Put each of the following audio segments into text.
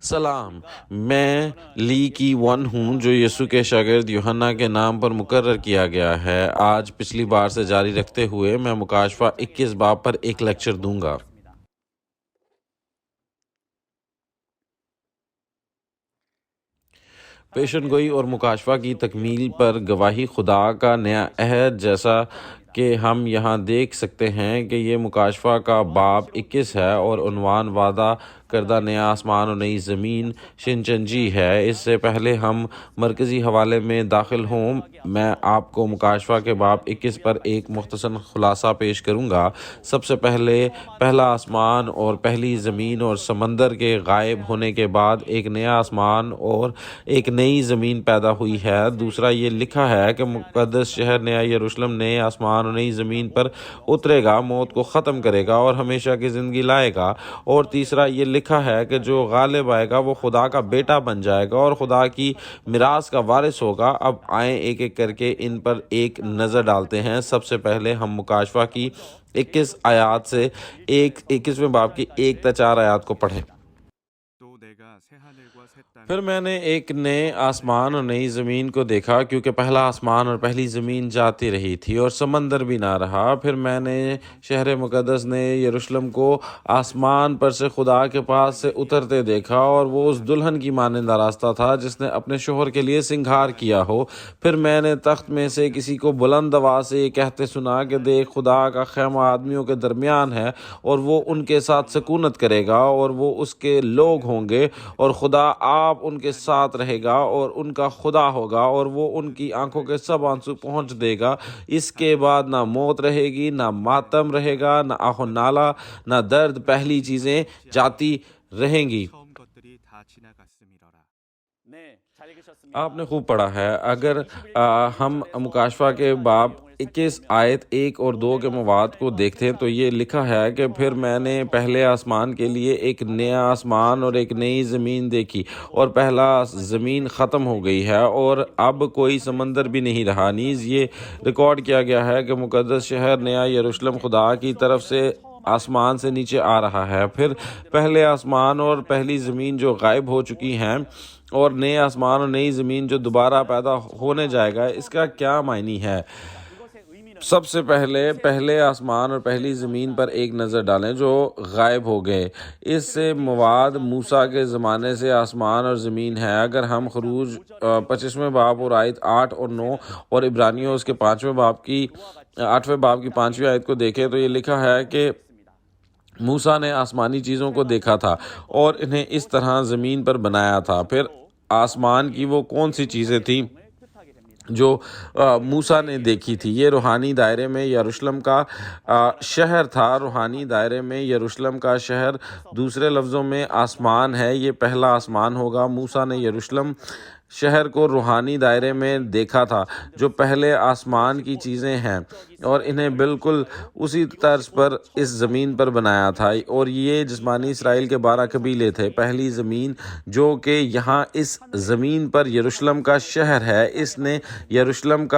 سلام، میں لی کی ون ہوں جو یسوع کے شاگرد یوحنا کے نام پر مقرر کیا گیا ہے۔ آج پچھلی بار سے جاری رکھتے ہوئے میں مکاشفہ 21 باب پر ایک لیکچر دوں گا۔ پیشن گوئی اور مکاشفہ کی تکمیل پر گواہی خدا کا نیا عہد، جیسا کہ ہم یہاں دیکھ سکتے ہیں کہ یہ مکاشفہ کا باب 21 ہے اور عنوان وعدہ کردہ نیا آسمان اور نئی زمین شنچنجی ہے۔ اس سے پہلے ہم مرکزی حوالے میں داخل ہوں، میں آپ کو مکاشفہ کے باب 21 پر ایک مختصر خلاصہ پیش کروں گا۔ سب سے پہلے پہلا آسمان اور پہلی زمین اور سمندر کے غائب ہونے کے بعد ایک نیا آسمان اور ایک نئی زمین پیدا ہوئی ہے۔ دوسرا، یہ لکھا ہے کہ مقدس شہر نیا یروشلم نئے آسمان اور نئی زمین پر اترے گا، موت کو ختم کرے گا اور ہمیشہ کی زندگی لائے گا۔ اور تیسرا، یہ لکھا ہے کہ جو غالب آئے گا وہ خدا کا بیٹا بن جائے گا اور خدا کی میراث کا وارث ہوگا۔ اب آئیں ایک ایک کر کے ان پر ایک نظر ڈالتے ہیں۔ سب سے پہلے ہم مکاشفہ کی 21 آیات سے 21ویں باب کی 1 تا 4 آیات کو پڑھیں۔ پھر میں نے ایک نئے آسمان اور نئی زمین کو دیکھا، کیونکہ پہلا آسمان اور پہلی زمین جاتی رہی تھی اور سمندر بھی نہ رہا۔ پھر میں نے شہر مقدس نئے یروشلم کو آسمان پر سے خدا کے پاس سے اترتے دیکھا، اور وہ اس دلہن کی مانند آراستہ تھا جس نے اپنے شوہر کے لیے سنگھار کیا ہو۔ پھر میں نے تخت میں سے کسی کو بلند آواز سے یہ کہتے سنا کہ دیکھ، خدا کا خیمہ آدمیوں کے درمیان ہے اور وہ ان کے ساتھ سکونت کرے گا اور وہ اس کے لوگ ہوں گے، اور خدا آپ ان کے ساتھ رہے گا اور ان کا خدا ہوگا، اور وہ ان کی آنکھوں کے سب آنسو پہنچ دے گا۔ اس کے بعد نہ موت رہے گی، نہ ماتم رہے گا، نہ آہ و نالہ، نہ درد، پہلی چیزیں جاتی رہیں گی۔ آپ نے خوب پڑھا ہے۔ اگر ہم مکاشفہ کے باب 21 آیت 1 اور 2 کے مواد کو دیکھتے ہیں تو یہ لکھا ہے کہ پھر میں نے پہلے آسمان کے لیے ایک نیا آسمان اور ایک نئی زمین دیکھی، اور پہلا زمین ختم ہو گئی ہے اور اب کوئی سمندر بھی نہیں رہا۔ نیز یہ ریکارڈ کیا گیا ہے کہ مقدس شہر نیا یروشلم خدا کی طرف سے آسمان سے نیچے آ رہا ہے۔ پھر پہلے آسمان اور پہلی زمین جو غائب ہو چکی ہیں اور نئے آسمان اور نئی زمین جو دوبارہ پیدا ہونے جائے گا، اس کا کیا معنی ہے؟ سب سے پہلے آسمان اور پہلی زمین پر ایک نظر ڈالیں جو غائب ہو گئے۔ اس سے مواد موسیٰ کے زمانے سے آسمان اور زمین ہے۔ اگر ہم خروج 25ویں باب اور آیت 8 اور 9 اور عبرانیوں اس کے 8ویں باب کی 5ویں آیت کو دیکھیں تو یہ لکھا ہے کہ موسیٰ نے آسمانی چیزوں کو دیکھا تھا اور انہیں اس طرح زمین پر بنایا تھا۔ پھر آسمان کی وہ کون سی چیزیں تھیں جو موسیٰ نے دیکھی تھی؟ یہ روحانی دائرے میں یروشلم کا شہر تھا۔ روحانی دائرے میں یروشلم کا شہر دوسرے لفظوں میں آسمان ہے۔ یہ پہلا آسمان ہوگا۔ موسیٰ نے یروشلم شہر کو روحانی دائرے میں دیکھا تھا جو پہلے آسمان کی چیزیں ہیں، اور انہیں بالکل اسی طرز پر اس زمین پر بنایا تھا۔ اور یہ جسمانی اسرائیل کے 12 قبیلے تھے۔ پہلی زمین جو کہ یہاں اس زمین پر یروشلم کا شہر ہے، اس نے یروشلم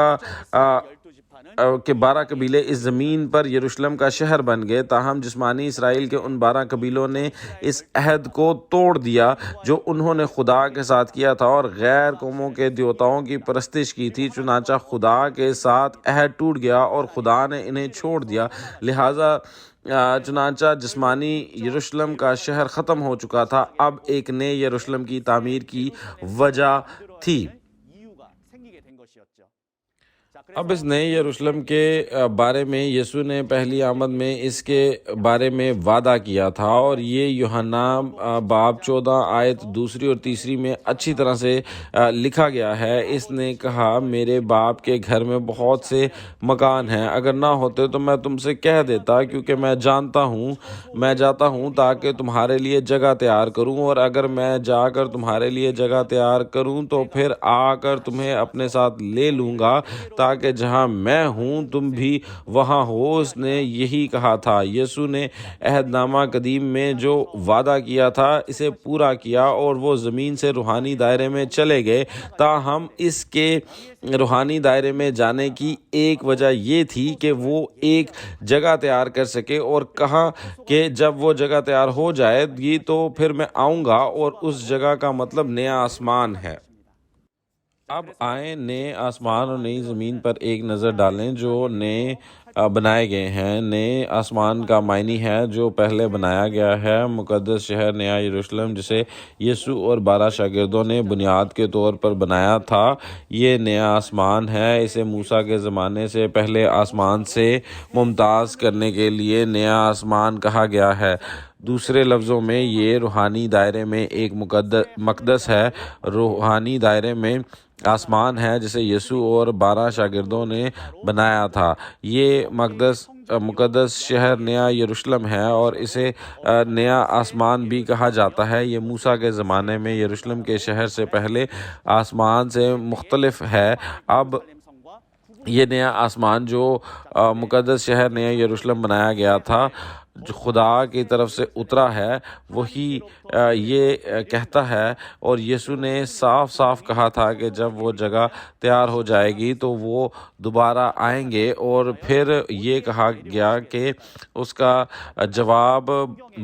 کے 12 قبیلے اس زمین پر یروشلم کا شہر بن گئے، تاہم جسمانی اسرائیل کے ان 12 قبیلوں نے اس عہد کو توڑ دیا جو انہوں نے خدا کے ساتھ کیا تھا اور غیر قوموں کے دیوتاؤں کی پرستش کی تھی۔ چنانچہ خدا کے ساتھ عہد ٹوٹ گیا اور خدا نے انہیں چھوڑ دیا، لہٰذا چنانچہ جسمانی یروشلم کا شہر ختم ہو چکا تھا۔ اب ایک نئے یروشلم کی تعمیر کی وجہ تھی۔ اب اس نئے یروشلم کے بارے میں یسوع نے پہلی آمد میں اس کے بارے میں وعدہ کیا تھا، اور یہ یوحنا باب 14 آیت 2 اور 3 میں اچھی طرح سے لکھا گیا ہے۔ اس نے کہا، میرے باپ کے گھر میں بہت سے مکان ہیں، اگر نہ ہوتے تو میں تم سے کہہ دیتا، کیونکہ میں جاتا ہوں تاکہ تمہارے لیے جگہ تیار کروں، اور اگر میں جا کر تمہارے لیے جگہ تیار کروں تو پھر آ کر تمہیں اپنے ساتھ لے لوں گا، تاکہ کہ جہاں میں ہوں تم بھی وہاں ہو۔ اس نے یہی کہا تھا۔ یسوع نے عہد نامہ قدیم میں جو وعدہ کیا تھا اسے پورا کیا اور وہ زمین سے روحانی دائرے میں چلے گئے۔ تاہم اس کے روحانی دائرے میں جانے کی ایک وجہ یہ تھی کہ وہ ایک جگہ تیار کر سکے، اور کہا کہ جب وہ جگہ تیار ہو جائے گی تو پھر میں آؤں گا، اور اس جگہ کا مطلب نیا آسمان ہے۔ اب آئیں نئے آسمان اور نئی زمین پر ایک نظر ڈالیں جو نئے بنائے گئے ہیں۔ نئے آسمان کا معنی ہے جو پہلے بنایا گیا ہے، مقدس شہر نیا یروشلم جسے یسوع اور 12 شاگردوں نے بنیاد کے طور پر بنایا تھا۔ یہ نیا آسمان ہے۔ اسے موسیٰ کے زمانے سے پہلے آسمان سے ممتاز کرنے کے لیے نیا آسمان کہا گیا ہے۔ دوسرے لفظوں میں یہ روحانی دائرے میں ایک مقدس ہے، روحانی دائرے میں آسمان ہے جسے یسوع اور 12 شاگردوں نے بنایا تھا۔ یہ مقدس شہر نیا یروشلم ہے اور اسے نیا آسمان بھی کہا جاتا ہے۔ یہ موسیٰ کے زمانے میں یروشلم کے شہر سے پہلے آسمان سے مختلف ہے۔ اب یہ نیا آسمان جو مقدس شہر نیا یروشلم بنایا گیا تھا، جو خدا کی طرف سے اترا ہے، وہی یہ کہتا ہے، اور یسوع نے صاف صاف کہا تھا کہ جب وہ جگہ تیار ہو جائے گی تو وہ دوبارہ آئیں گے۔ اور پھر یہ کہا گیا کہ اس کا جواب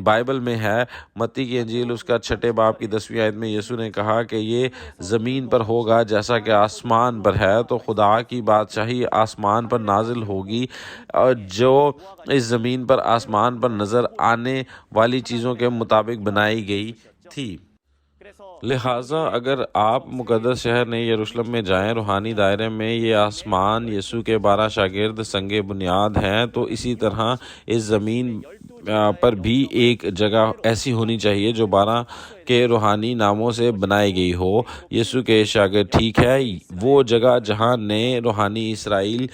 بائبل میں ہے۔ متی کی انجیل اس کا 6 باب کی 10ویں آیت میں یسوع نے کہا کہ یہ زمین پر ہوگا جیسا کہ آسمان پر ہے۔ تو خدا کی بادشاہی آسمان پر نازل ہوگی، جو اس زمین پر آسمان پر نظر آنے والی چیزوں کے مطابق بنائی گئی تھی۔ لہٰذا اگر آپ مقدس شہر نئے یروشلم میں جائیں، روحانی دائرے میں یہ آسمان یسوع کے 12 شاگرد سنگ بنیاد ہیں، تو اسی طرح اس زمین پر بھی ایک جگہ ایسی ہونی چاہیے جو 12 کے روحانی ناموں سے بنائی گئی ہو۔ یسوع کے شاگرد ٹھیک ہے، وہ جگہ جہاں نئے روحانی اسرائیل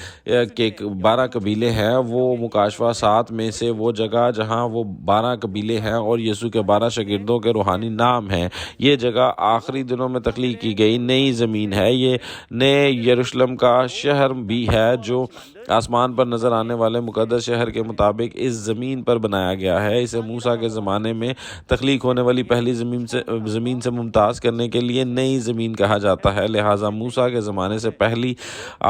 کے 12 قبیلے ہیں، وہ مکاشفہ 7 میں سے وہ جگہ جہاں وہ 12 قبیلے ہیں اور یسوع کے 12 شاگردوں کے روحانی نام ہیں۔ یہ جگہ آخری دنوں میں تخلیق کی گئی نئی زمین ہے۔ یہ نئے یروشلم کا شہر بھی ہے جو آسمان پر نظر آنے والے مقدس شہر کے مطابق اس زمین پر بنایا گیا ہے۔ اسے موسیٰ کے زمانے میں تخلیق ہونے والی پہلی زمین سے ممتاز کرنے کے لیے نئی زمین کہا جاتا ہے۔ لہٰذا موسیٰ کے زمانے سے پہلی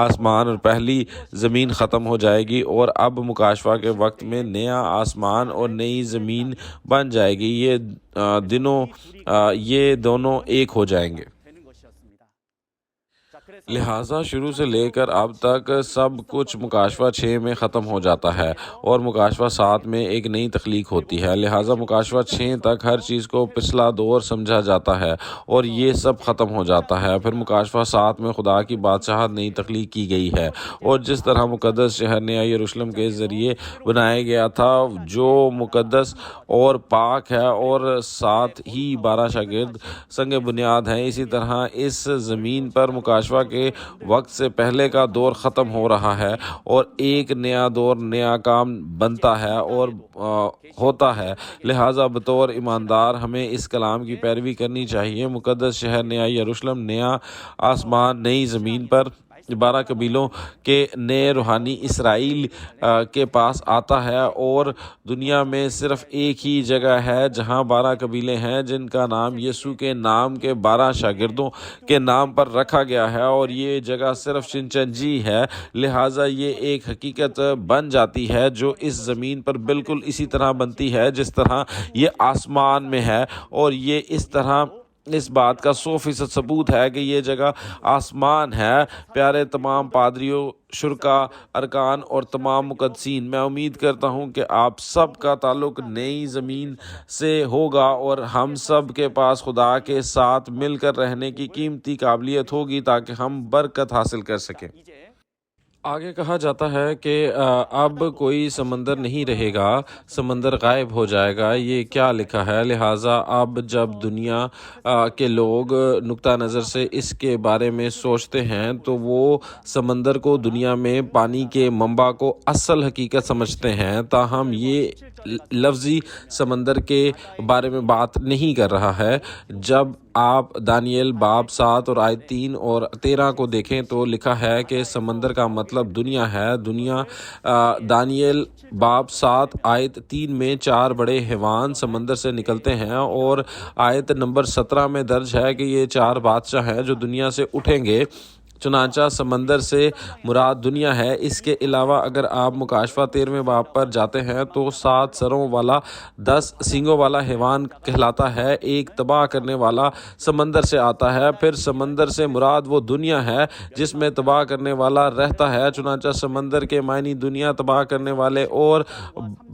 آسمان اور پہلی زمین ختم ہو جائے گی، اور اب مکاشفہ کے وقت میں نیا آسمان اور نئی زمین بن جائے گی۔ یہ دونوں ایک ہو جائیں گے۔ لہٰذا شروع سے لے کر اب تک سب کچھ مکاشفہ 6 میں ختم ہو جاتا ہے اور مکاشفہ 7 میں ایک نئی تخلیق ہوتی ہے۔ لہٰذا مکاشفہ 6 تک ہر چیز کو پچھلا دور سمجھا جاتا ہے اور یہ سب ختم ہو جاتا ہے۔ پھر مکاشفہ 7 میں خدا کی بادشاہت نئی تخلیق کی گئی ہے، اور جس طرح مقدس شہر نیا یروشلم کے ذریعے بنایا گیا تھا جو مقدس اور پاک ہے، اور ساتھ ہی 12 شاگرد سنگ بنیاد ہیں، اسی طرح اس زمین پر مکاشفہ کے وقت سے پہلے کا دور ختم ہو رہا ہے اور ایک نیا دور نیا کام بنتا ہے اور ہوتا ہے۔ لہٰذا بطور ایماندار ہمیں اس کلام کی پیروی کرنی چاہیے۔ مقدس شہر نیا یروشلم، نیا آسمان، نئی زمین پر 12 قبیلوں کے نئے روحانی اسرائیل کے پاس آتا ہے، اور دنیا میں صرف ایک ہی جگہ ہے جہاں 12 قبیلے ہیں جن کا نام یسوع کے نام کے 12 شاگردوں کے نام پر رکھا گیا ہے، اور یہ جگہ صرف شنچنجی ہے۔ لہٰذا یہ ایک حقیقت بن جاتی ہے جو اس زمین پر بالکل اسی طرح بنتی ہے جس طرح یہ آسمان میں ہے، اور یہ اس بات کا 100% ثبوت ہے کہ یہ جگہ آسمان ہے۔ پیارے تمام پادریوں، شرکاء، ارکان اور تمام مقدسین، میں امید کرتا ہوں کہ آپ سب کا تعلق نئی زمین سے ہوگا اور ہم سب کے پاس خدا کے ساتھ مل کر رہنے کی قیمتی قابلیت ہوگی تاکہ ہم برکت حاصل کر سکیں۔ آگے کہا جاتا ہے کہ اب کوئی سمندر نہیں رہے گا، سمندر غائب ہو جائے گا۔ یہ کیا لکھا ہے؟ لہٰذا اب جب دنیا کے لوگ نقطہ نظر سے اس کے بارے میں سوچتے ہیں تو وہ سمندر کو، دنیا میں پانی کے منبع کو اصل حقیقت سمجھتے ہیں، تاہم یہ لفظی سمندر کے بارے میں بات نہیں کر رہا ہے۔ جب آپ دانیل باب 7 اور آیت 3 اور 13 کو دیکھیں تو لکھا ہے کہ سمندر کا مطلب دنیا ہے۔ دنیا دانیل باب 7 آیت 3 میں 4 بڑے حیوان سمندر سے نکلتے ہیں، اور آیت نمبر 17 میں درج ہے کہ یہ 4 بادشاہ ہیں جو دنیا سے اٹھیں گے۔ چنانچہ سمندر سے مراد دنیا ہے۔ اس کے علاوہ اگر آپ مکاشفہ 13ویں باب پر جاتے ہیں تو 7 سروں والا 10 سینگوں والا حیوان کہلاتا ہے، ایک تباہ کرنے والا سمندر سے آتا ہے۔ پھر سمندر سے مراد وہ دنیا ہے جس میں تباہ کرنے والا رہتا ہے۔ چنانچہ سمندر کے معنی دنیا، تباہ کرنے والے اور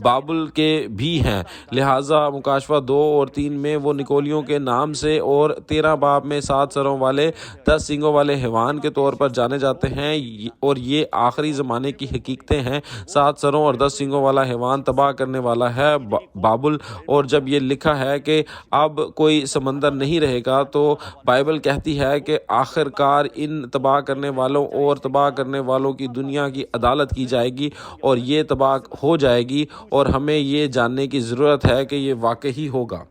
بابل کے بھی ہیں، لہٰذا مکاشفہ 2 اور 3 میں وہ نکولیوں کے نام سے اور 13 باب میں 7 سروں والے 10 سینگوں والے حیوان کے طور پر جانے جاتے ہیں، اور یہ آخری زمانے کی حقیقتیں ہیں۔ 7 سروں اور 10 سینگوں والا حیوان تباہ کرنے والا ہے، بابل۔ اور جب یہ لکھا ہے کہ اب کوئی سمندر نہیں رہے گا، تو بائبل کہتی ہے کہ آخر کار ان تباہ کرنے والوں اور تباہ کرنے والوں کی دنیا کی عدالت کی جائے گی، اور یہ تباہ ہو جائے گی، اور ہمیں یہ جاننے کی ضرورت ہے کہ یہ واقعی ہوگا۔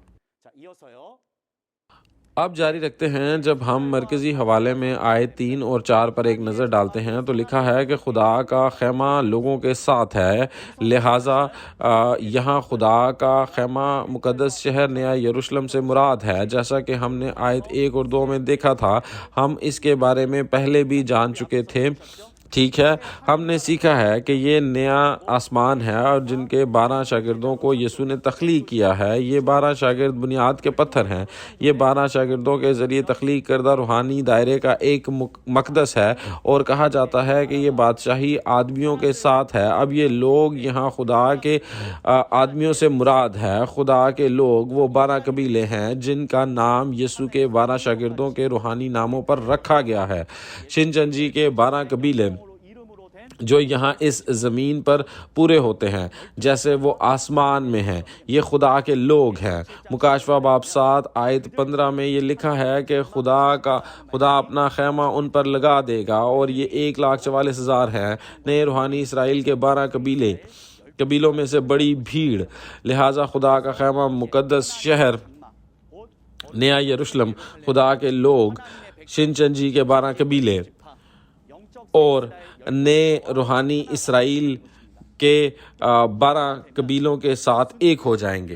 اب جاری رکھتے ہیں۔ جب ہم مرکزی حوالے میں آیت 3 اور 4 پر ایک نظر ڈالتے ہیں تو لکھا ہے کہ خدا کا خیمہ لوگوں کے ساتھ ہے، لہٰذا یہاں خدا کا خیمہ مقدس شہر نیا یروشلم سے مراد ہے، جیسا کہ ہم نے آیت 1 اور 2 میں دیکھا تھا۔ ہم اس کے بارے میں پہلے بھی جان چکے تھے، ٹھیک ہے۔ ہم نے سیکھا ہے کہ یہ نیا آسمان ہے اور جن کے 12 شاگردوں کو یسوع نے تخلیق کیا ہے۔ یہ 12 شاگرد بنیاد کے پتھر ہیں۔ یہ 12 شاگردوں کے ذریعے تخلیق کردہ روحانی دائرے کا ایک مقدس ہے، اور کہا جاتا ہے کہ یہ بادشاہی آدمیوں کے ساتھ ہے۔ اب یہ لوگ یہاں خدا کے آدمیوں سے مراد ہے۔ خدا کے لوگ وہ 12 قبیلے ہیں جن کا نام یسوع کے 12 شاگردوں کے روحانی ناموں پر رکھا گیا ہے۔ شنچنجی کے 12 قبیلے جو یہاں اس زمین پر پورے ہوتے ہیں جیسے وہ آسمان میں ہیں، یہ خدا کے لوگ ہیں۔ مکاشفہ باب 7 آیت 15 میں یہ لکھا ہے کہ خدا اپنا خیمہ ان پر لگا دے گا، اور یہ 1,44,000 ہیں، نئے روحانی اسرائیل کے 12 قبیلوں میں سے بڑی بھیڑ۔ لہٰذا خدا کا خیمہ مقدس شہر نیا یروشلم، خدا کے لوگ، شنچنجی کے 12 قبیلے اور نئے روحانی اسرائیل کے 12 قبیلوں کے ساتھ ایک ہو جائیں گے۔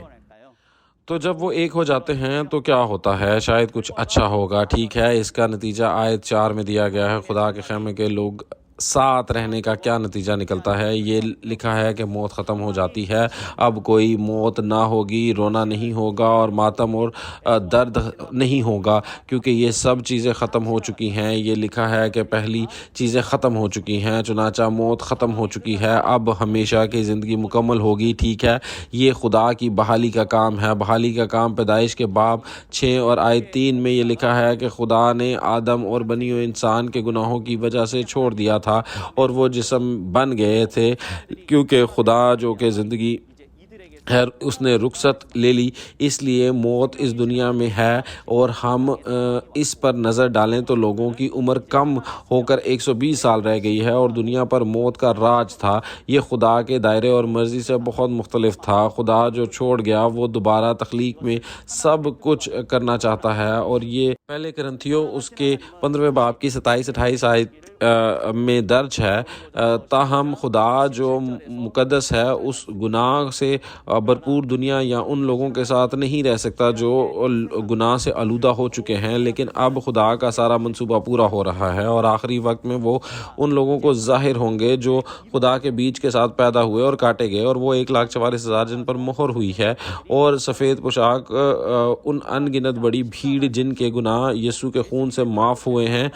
تو جب وہ ایک ہو جاتے ہیں تو کیا ہوتا ہے؟ شاید کچھ اچھا ہوگا، ٹھیک ہے۔ اس کا نتیجہ آیت 4 میں دیا گیا ہے۔ خدا کے خیمے کے لوگ ساتھ رہنے کا کیا نتیجہ نکلتا ہے؟ یہ لکھا ہے کہ موت ختم ہو جاتی ہے، اب کوئی موت نہ ہوگی، رونا نہیں ہوگا اور ماتم اور درد نہیں ہوگا، کیونکہ یہ سب چیزیں ختم ہو چکی ہیں۔ یہ لکھا ہے کہ پہلی چیزیں ختم ہو چکی ہیں، چنانچہ موت ختم ہو چکی ہے، اب ہمیشہ کی زندگی مکمل ہوگی، ٹھیک ہے۔ یہ خدا کی بحالی کا کام ہے۔ بحالی کا کام پیدائش کے باب 6 اور آیت 3 میں یہ لکھا ہے کہ خدا نے آدم اور بنی ہوئے انسان کے گناہوں کی وجہ سے چھوڑ دیا تھا، اور وہ جسم بن گئے تھے، کیونکہ خدا جو کہ زندگی ہے اس نے رخصت لے لی، اس لیے موت اس دنیا میں ہے۔ اور ہم اس پر نظر ڈالیں تو لوگوں کی عمر کم ہو کر 120 سال رہ گئی ہے، اور دنیا پر موت کا راج تھا۔ یہ خدا کے دائرے اور مرضی سے بہت مختلف تھا۔ خدا جو چھوڑ گیا وہ دوبارہ تخلیق میں سب کچھ کرنا چاہتا ہے، اور یہ پہلے کرنتھیوں اس کے 15ویں باب کی 27-28 آیت میں درج ہے۔ تاہم خدا جو مقدس ہے اس گناہ سے بھرپور دنیا یا ان لوگوں کے ساتھ نہیں رہ سکتا جو گناہ سے آلودہ ہو چکے ہیں، لیکن اب خدا کا سارا منصوبہ پورا ہو رہا ہے، اور آخری وقت میں وہ ان لوگوں کو ظاہر ہوں گے جو خدا کے بیج کے ساتھ پیدا ہوئے اور کاٹے گئے، اور وہ 1,44,000 جن پر مہر ہوئی ہے، اور سفید پوشاک ان ان گنت بڑی بھیڑ جن کے گناہ یسوع کے خون سے معاف ہوئے ہیں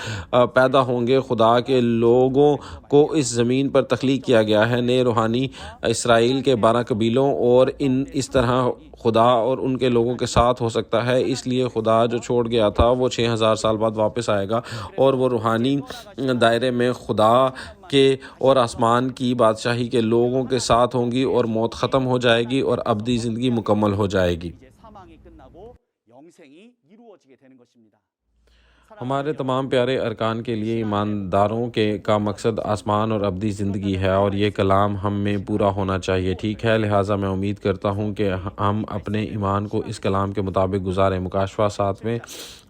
پیدا ہوں گے۔ خدا کے لوگوں کو اس زمین پر تخلیق کیا گیا ہے، نئے روحانی اسرائیل کے 12 قبیلوں، اور اس طرح خدا اور ان کے لوگوں کے ساتھ ہو سکتا ہے۔ اس لیے خدا جو چھوڑ گیا تھا وہ 6,000 سال بعد واپس آئے گا، اور وہ روحانی دائرے میں خدا کے اور آسمان کی بادشاہی کے لوگوں کے ساتھ ہوں گی، اور موت ختم ہو جائے گی اور ابدی زندگی مکمل ہو جائے گی۔ ہمارے تمام پیارے ارکان کے لیے ایمانداروں کا مقصد آسمان اور ابدی زندگی ہے، اور یہ کلام ہم میں پورا ہونا چاہیے، ٹھیک ہے۔ لہٰذا میں امید کرتا ہوں کہ ہم اپنے ایمان کو اس کلام کے مطابق گزاریں۔ مکاشفہ 7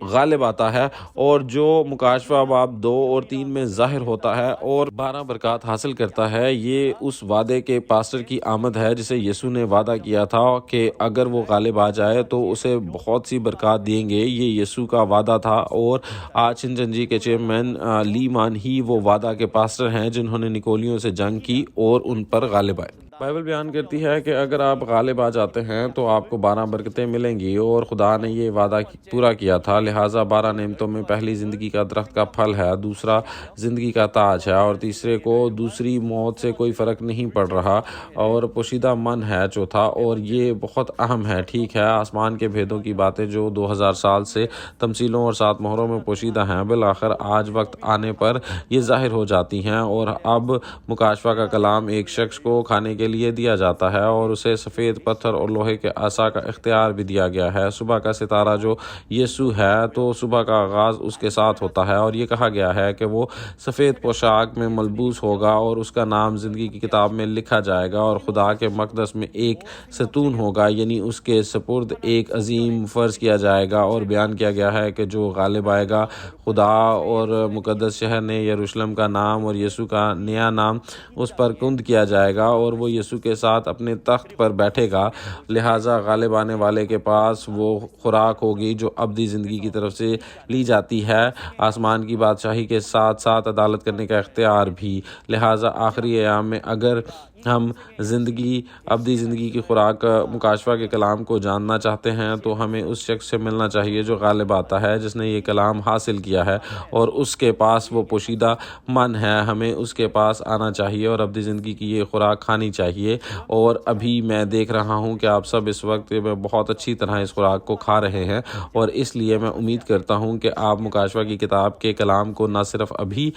غالب آتا ہے، اور جو مکاشفہ باب 2 اور 3 میں ظاہر ہوتا ہے اور 12 برکات حاصل کرتا ہے، یہ اس وعدے کے پاسٹر کی آمد ہے جسے یسوع نے وعدہ کیا تھا کہ اگر وہ غالب آ جائے تو اسے بہت سی برکات دیں گے۔ یہ یسوع کا وعدہ تھا، اور آج شنزنجی کے چیئرمین لی مان ہی وہ وعدہ کے پاسٹر ہیں جنہوں نے نکولیوں سے جنگ کی اور ان پر غالب آئے۔ بائبل بیان کرتی ہے کہ اگر آپ غالب آ جاتے ہیں تو آپ کو 12 برکتیں ملیں گی، اور خدا نے یہ وعدہ پورا کیا تھا۔ لہٰذا 12 نعمتوں میں پہلی زندگی کا درخت کا پھل ہے، دوسرا زندگی کا تاج ہے، اور تیسرے کو دوسری موت سے کوئی فرق نہیں پڑ رہا، اور پوشیدہ من ہے چوتھا، اور یہ بہت اہم ہے۔ ٹھیک ہے، آسمان کے بھیدوں کی باتیں جو 2000 سال سے تمثیلوں اور 7 مہروں میں پوشیدہ ہیں، بالآخر آج وقت آنے پر یہ ظاہر ہو جاتی ہیں، اور اب مکاشفہ کا کلام ایک شخص کو کھانے کے لیے دیا جاتا ہے، اور اسے سفید پتھر اور لوہے کے عصا کا اختیار بھی دیا گیا ہے۔ صبح کا ستارہ جو یسوع ہے، تو صبح کا آغاز اس کے ساتھ ہوتا ہے، اور یہ کہا گیا ہے کہ وہ سفید پوشاک میں ملبوس ہوگا اور اس کا نام زندگی کی کتاب میں لکھا جائے گا، اور خدا کے مقدس میں ایک ستون ہوگا، یعنی اس کے سپرد ایک عظیم فرض کیا جائے گا، اور بیان کیا گیا ہے کہ جو غالب آئے گا، خدا اور مقدس شہر نے یروشلم کا نام اور یسوع کا نیا نام اس پر کند کیا جائے گا، اور وہ یسوع کے ساتھ اپنے تخت پر بیٹھے گا۔ لہٰذا غالب آنے والے کے پاس وہ خوراک ہوگی جو ابدی زندگی کی طرف سے لی جاتی ہے، آسمان کی بادشاہی کے ساتھ ساتھ عدالت کرنے کا اختیار بھی۔ لہٰذا آخری ایام میں اگر ہم ابدی زندگی کی خوراک مکاشفہ کے کلام کو جاننا چاہتے ہیں تو ہمیں اس شخص سے ملنا چاہیے جو غالب آتا ہے، جس نے یہ کلام حاصل کیا ہے اور اس کے پاس وہ پوشیدہ من ہے۔ ہمیں اس کے پاس آنا چاہیے اور ابدی زندگی کی یہ خوراک کھانی چاہیے، اور ابھی میں دیکھ رہا ہوں کہ آپ سب اس وقت میں بہت اچھی طرح اس خوراک کو کھا رہے ہیں، اور اس لیے میں امید کرتا ہوں کہ آپ مکاشفہ کی کتاب کے کلام کو نہ صرف ابھی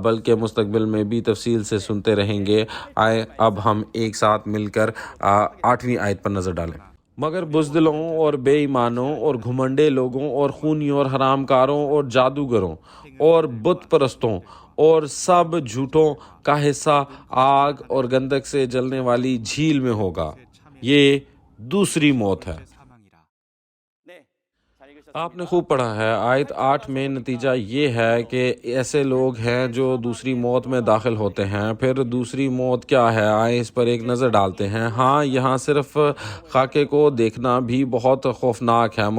بلکہ مستقبل میں بھی تفصیل سے سنتے رہیں گے۔ آئے اب ہم ایک ساتھ مل کر 8ویں آیت پر نظر ڈالیں۔ مگر بزدلوں اور بے ایمانوں اور گھمنڈے لوگوں اور خونیوں اور حرام کاروں اور جادوگروں اور بت پرستوں اور سب جھوٹوں کا حصہ آگ اور گندک سے جلنے والی جھیل میں ہوگا۔ یہ دوسری موت ہے۔ آپ نے خوب پڑھا ہے۔ آیت 8 میں نتیجہ یہ ہے کہ ایسے لوگ ہیں جو دوسری موت میں داخل ہوتے ہیں۔ پھر دوسری موت کیا ہے؟ آئے اس پر ایک نظر ڈالتے ہیں۔ ہاں، یہاں صرف خاکے کو دیکھنا بھی بہت خوفناک ہے۔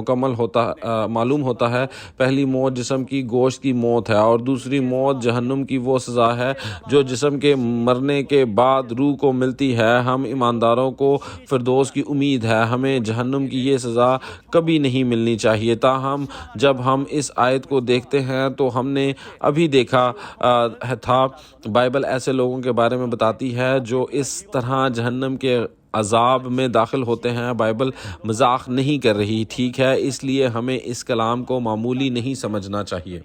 معلوم ہوتا ہے پہلی موت جسم کی گوشت کی موت ہے، اور دوسری موت جہنم کی وہ سزا ہے جو جسم کے مرنے کے بعد روح کو ملتی ہے۔ ہم ایمانداروں کو فردوس کی امید ہے، ہمیں جہنم کی یہ سزا کبھی نہیں ملنی چاہیے۔ تاہم جب ہم اس آیت کو دیکھتے ہیں تو ہم نے ابھی دیکھا تھا، بائبل ایسے لوگوں کے بارے میں بتاتی ہے جو اس طرح جہنم کے عذاب میں داخل ہوتے ہیں۔ بائبل مذاق نہیں کر رہی، ٹھیک ہے؟ اس لیے ہمیں اس کلام کو معمولی نہیں سمجھنا چاہیے۔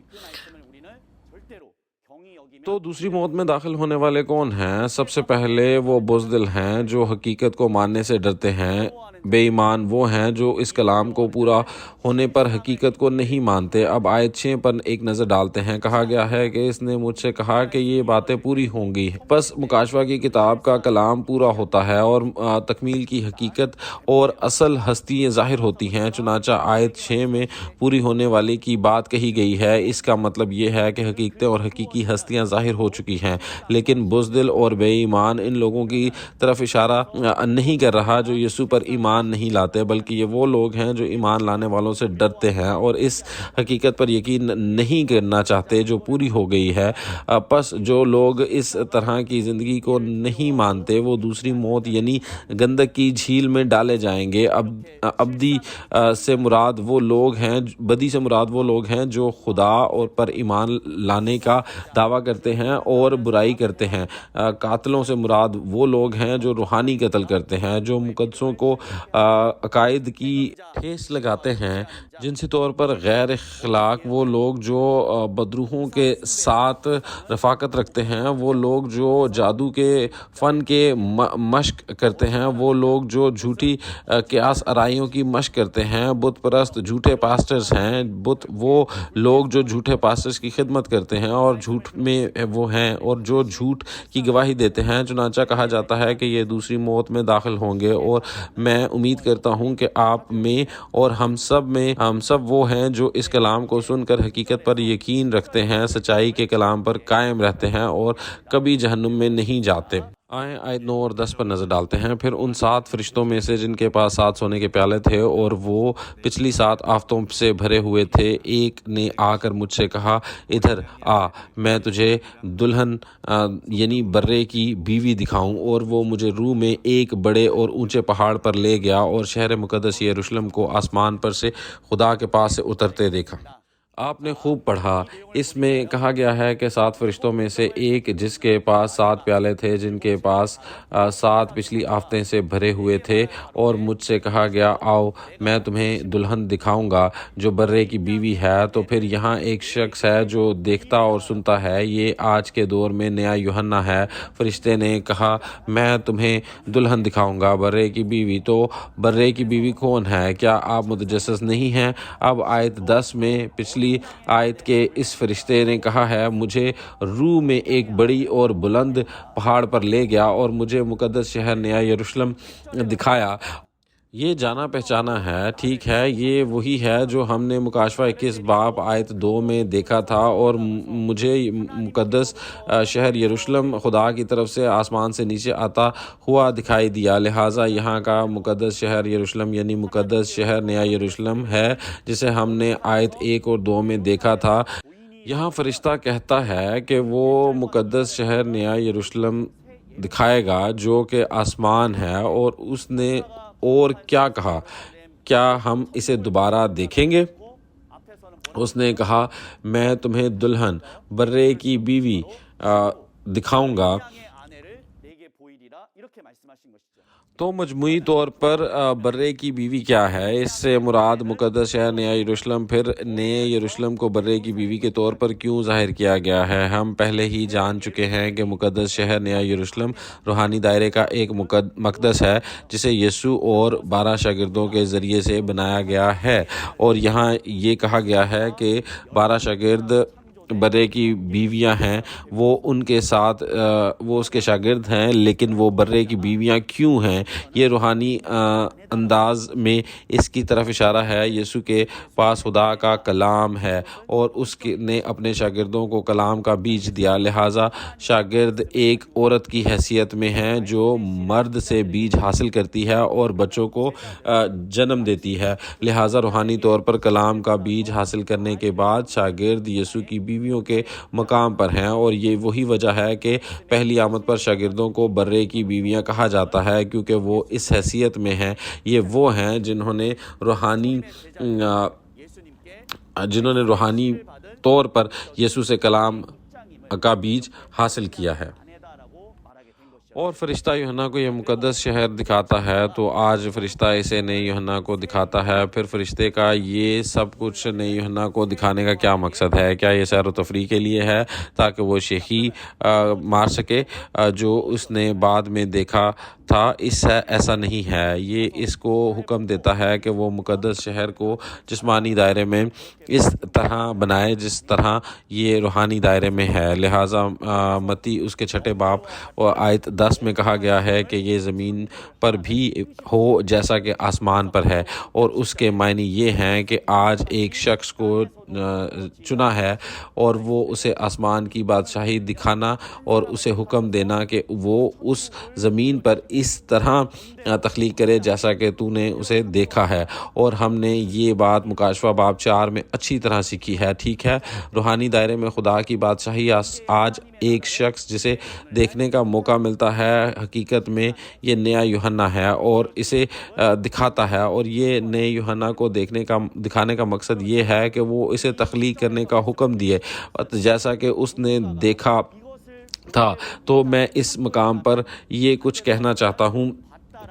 تو دوسری موت میں داخل ہونے والے کون ہیں؟ سب سے پہلے وہ بزدل ہیں جو حقیقت کو ماننے سے ڈرتے ہیں۔ بے ایمان وہ ہیں جو اس کلام کو پورا ہونے پر حقیقت کو نہیں مانتے۔ اب آیت 6 پر ایک نظر ڈالتے ہیں۔ کہا گیا ہے کہ اس نے مجھ سے کہا کہ یہ باتیں پوری ہوں گی۔ پس مکاشفہ کی کتاب کا کلام پورا ہوتا ہے اور تکمیل کی حقیقت اور اصل ہستیاں ظاہر ہوتی ہیں۔ چنانچہ آیت 6 میں پوری ہونے والی کی بات کہی گئی ہے۔ اس کا مطلب یہ ہے کہ حقیقتیں اور حقیقی ہستیاں ظاہر ہو چکی ہیں، لیکن بزدل اور بے ایمان ان لوگوں کی طرف اشارہ نہیں کر رہا جو یسوع پر ایمان نہیں لاتے، بلکہ یہ وہ لوگ ہیں جو ایمان لانے والوں سے ڈرتے ہیں اور اس حقیقت پر یقین نہیں کرنا چاہتے جو پوری ہو گئی ہے۔ پس جو لوگ اس طرح کی زندگی کو نہیں مانتے وہ دوسری موت یعنی گندک کی جھیل میں ڈالے جائیں گے۔ بدی سے مراد وہ لوگ ہیں جو خدا اور پر ایمان لانے کا دعویٰ کرتے ہیں اور برائی کرتے ہیں۔ قاتلوں سے مراد وہ لوگ ہیں جو روحانی قتل کرتے ہیں، جو مقدسوں کو عقائد کی ٹھیس لگاتے ہیں۔ جنسی طور پر غیر اخلاق وہ لوگ جو بدروحوں کے ساتھ رفاقت رکھتے ہیں، وہ لوگ جو جادو کے فن کے مشق کرتے ہیں، وہ لوگ جو جھوٹی قیاس آرائیوں کی مشق کرتے ہیں۔ بت پرست جھوٹے پاسٹرز ہیں۔ وہ لوگ جو جھوٹے پاسٹرز کی خدمت کرتے ہیں اور جھوٹ میں وہ ہیں اور جو جھوٹ کی گواہی دیتے ہیں، چنانچہ کہا جاتا ہے کہ یہ دوسری موت میں داخل ہوں گے، اور میں امید کرتا ہوں کہ آپ میں اور ہم سب وہ ہیں جو اس کلام کو سن کر حقیقت پر یقین رکھتے ہیں، سچائی کے کلام پر قائم رہتے ہیں اور کبھی جہنم میں نہیں جاتے۔ آئیں آیت 9 اور 10 پر نظر ڈالتے ہیں۔ پھر ان 7 فرشتوں میں سے جن کے پاس 7 سونے کے پیالے تھے اور وہ پچھلی 7 آفتوں سے بھرے ہوئے تھے، ایک نے آ کر مجھ سے کہا، ادھر آ، میں تجھے دلہن یعنی برے کی بیوی دکھاؤں، اور وہ مجھے روح میں ایک بڑے اور اونچے پہاڑ پر لے گیا اور شہر مقدس یروشلم کو آسمان پر سے خدا کے پاس سے اترتے دیکھا۔ آپ نے خوب پڑھا، اس میں کہا گیا ہے کہ 7 فرشتوں میں سے ایک جس کے پاس 7 پیالے تھے، جن کے پاس 7 پچھلی آفتیں سے بھرے ہوئے تھے، اور مجھ سے کہا گیا، آؤ میں تمہیں دلہن دکھاؤں گا جو برے کی بیوی ہے۔ تو پھر یہاں ایک شخص ہے جو دیکھتا اور سنتا ہے، یہ آج کے دور میں نیا یوحنا ہے۔ فرشتے نے کہا، میں تمہیں دلہن دکھاؤں گا برے کی بیوی۔ تو برے کی بیوی کون ہے؟ کیا آپ متجسس نہیں ہیں؟ اب آیت 10 میں پچھلی آیت کے اس فرشتے نے کہا ہے، مجھے روح میں ایک بڑی اور بلند پہاڑ پر لے گیا اور مجھے مقدس شہر نیا یروشلم دکھایا۔ یہ جانا پہچانا ہے، ٹھیک ہے، یہ وہی ہے جو ہم نے مکاشفہ 21 باب آیت 2 میں دیکھا تھا، اور مجھے مقدس شہر یروشلم خدا کی طرف سے آسمان سے نیچے آتا ہوا دکھائی دیا۔ لہٰذا یہاں کا مقدس شہر یروشلم یعنی مقدس شہر نیا یروشلم ہے، جسے ہم نے آیت 1 اور 2 میں دیکھا تھا۔ یہاں فرشتہ کہتا ہے کہ وہ مقدس شہر نیا یروشلم دکھائے گا جو کہ آسمان ہے، اور اس نے اور کیا کہا، کیا ہم اسے دوبارہ دیکھیں گے؟ اس نے کہا، میں تمہیں دلہن برے کی بیوی دکھاؤں گا۔ تو مجموعی طور پر برے کی بیوی کیا ہے؟ اس سے مراد مقدس شہر نیا یروشلم۔ پھر نئے یروشلم کو برے کی بیوی کے طور پر کیوں ظاہر کیا گیا ہے؟ ہم پہلے ہی جان چکے ہیں کہ مقدس شہر نیا یروشلم روحانی دائرے کا ایک مقدس ہے جسے یسوع اور 12 شاگردوں کے ذریعے سے بنایا گیا ہے، اور یہاں یہ کہا گیا ہے کہ 12 شاگرد برے کی بیویاں ہیں، وہ ان کے ساتھ وہ اس کے شاگرد ہیں، لیکن وہ برے کی بیویاں کیوں ہیں؟ یہ روحانی انداز میں اس کی طرف اشارہ ہے، یسوع کے پاس خدا کا کلام ہے اور اس نے اپنے شاگردوں کو کلام کا بیج دیا، لہٰذا شاگرد ایک عورت کی حیثیت میں ہیں جو مرد سے بیج حاصل کرتی ہے اور بچوں کو جنم دیتی ہے۔ لہٰذا روحانی طور پر کلام کا بیج حاصل کرنے کے بعد شاگرد یسوع کی بیویوں کے مقام پر ہیں، اور یہ وہی وجہ ہے کہ پہلی آمد پر شاگردوں کو برے کی بیویاں کہا جاتا ہے، کیونکہ وہ اس حیثیت میں ہیں۔ یہ وہ ہیں جنہوں نے روحانی طور پر یسوع سے کلام کا بیج حاصل کیا ہے۔ اور فرشتہ یوحنا کو یہ مقدس شہر دکھاتا ہے، تو آج فرشتہ اسے نئے یوحنا کو دکھاتا ہے۔ پھر فرشتے کا یہ سب کچھ نئے یوحنا کو دکھانے کا کیا مقصد ہے؟ کیا یہ سیر و تفریح کے لیے ہے تاکہ وہ شیخی مار سکے جو اس نے بعد میں دیکھا تھا؟ ایسا نہیں ہے۔ یہ اس کو حکم دیتا ہے کہ وہ مقدس شہر کو جسمانی دائرے میں اس طرح بنائے جس طرح یہ روحانی دائرے میں ہے۔ لہٰذا متی اس کے 6 باب اور آیت 10 میں کہا گیا ہے کہ یہ زمین پر بھی ہو جیسا کہ آسمان پر ہے، اور اس کے معنی یہ ہیں کہ آج ایک شخص کو چنا ہے اور وہ اسے آسمان کی بادشاہی دکھانا اور اسے حکم دینا کہ وہ اس زمین پر اس طرح تخلیق کرے جیسا کہ تو نے اسے دیکھا ہے، اور ہم نے یہ بات مکاشفہ باب 4 میں اچھی طرح سیکھی ہے، ٹھیک ہے۔ روحانی دائرے میں خدا کی بادشاہی آج ایک شخص جسے دیکھنے کا موقع ملتا ہے، حقیقت میں یہ نیا یوحنا ہے اور اسے دکھاتا ہے، اور یہ نئے یوحنا کو دکھانے کا مقصد یہ ہے کہ وہ اسے تخلیق کرنے کا حکم دیے جیسا کہ اس نے دیکھا تھا۔ تو میں اس مقام پر یہ کچھ کہنا چاہتا ہوں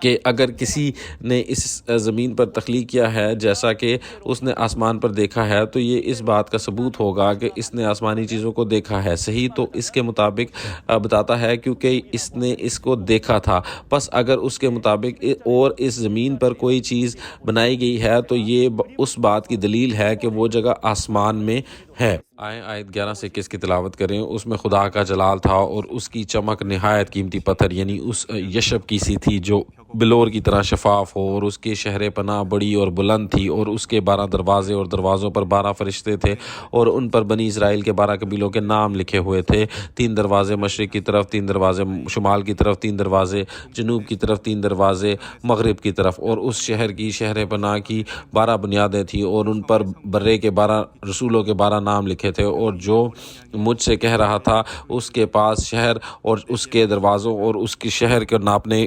کہ اگر کسی نے اس زمین پر تخلیق کیا ہے جیسا کہ اس نے آسمان پر دیکھا ہے، تو یہ اس بات کا ثبوت ہوگا کہ اس نے آسمانی چیزوں کو دیکھا ہے، صحیح؟ تو اس کے مطابق بتاتا ہے کیونکہ اس نے اس کو دیکھا تھا۔ پس اگر اس کے مطابق اور اس زمین پر کوئی چیز بنائی گئی ہے تو یہ اس بات کی دلیل ہے کہ وہ جگہ آسمان میں ہے۔ آئیں آیت 11 سے 21 کی تلاوت کریں۔ اس میں خدا کا جلال تھا اور اس کی چمک نہایت قیمتی پتھر یعنی اس یشب کی سی تھی جو بلور کی طرح شفاف ہو، اور اس کی شہر پناہ بڑی اور بلند تھی، اور اس کے 12 دروازے اور دروازوں پر 12 فرشتے تھے، اور ان پر بنی اسرائیل کے 12 قبیلوں کے نام لکھے ہوئے تھے۔ 3 دروازے مشرق کی طرف، 3 دروازے شمال کی طرف، 3 دروازے جنوب کی طرف، 3 دروازے مغرب کی طرف، اور اس شہر کی شہر پناہ کی 12 بنیادیں تھیں، اور ان پر برے کے 12 رسولوں کے 12 نام لکھے تھے۔ اور جو مجھ سے کہہ رہا تھا اس کے پاس شہر اور اس کے دروازوں اور اس کی شہر کو ناپنے